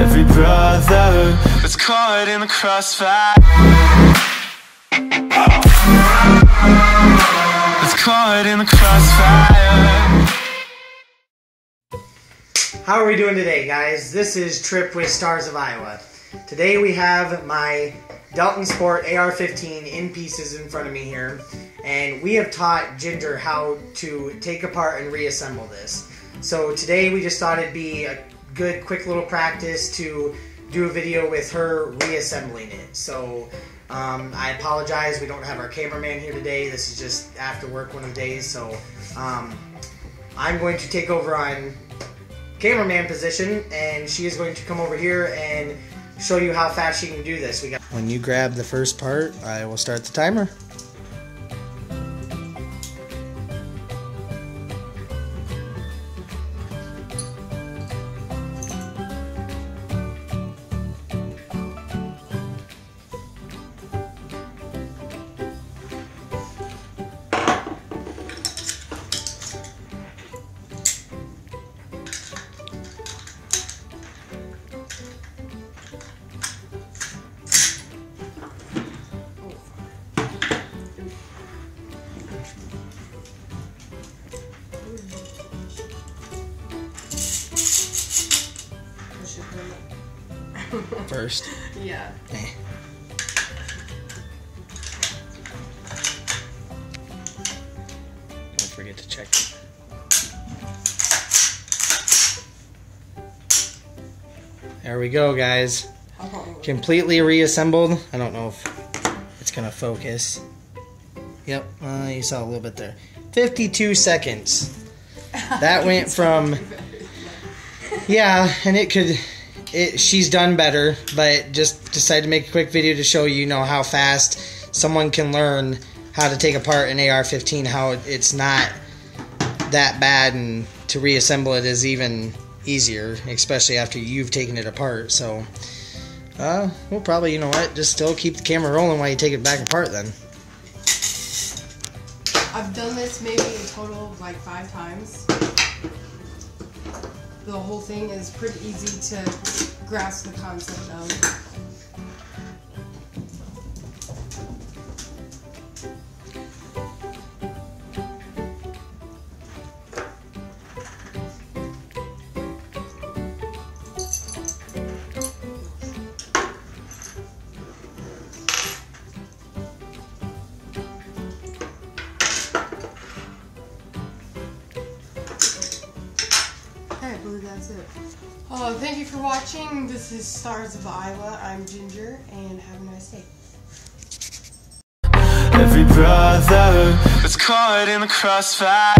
Every brother was caught in the crossfire. Was caught in the crossfire. How are we doing today, guys? This is Trip with Stars of Iowa. Today we have my Delton Sport AR-15 in pieces in front of me here, and we have taught Ginger how to take apart and reassemble this. So today we just thought it'd be a good quick little practice to do a video with her reassembling it. So I apologize, we don't have our cameraman here today. This is just after work one of the days, so I'm going to take over on cameraman position, and she is going to come over here and show you how fast she can do this. When you grab the first part, I will start the timer. First. Yeah. Don't forget to check. There we go, guys. Completely reassembled. I don't know if it's gonna focus. Yep, you saw a little bit there. 52 seconds. That went from... Yeah, and it could... she's done better, but just decided to make a quick video to show you know how fast someone can learn how to take apart an AR-15, how it's not that bad, and to reassemble it is even easier, especially after you've taken it apart. So we'll probably, you know what, just still keep the camera rolling while you take it back apart then. I've done this maybe a total of like 5 times. The whole thing is pretty easy to grasp the concept of. I believe that's it. Thank you for watching. This is Stars of Iowa. I'm Ginger, and have a nice day. Every brother was caught in the crossfire.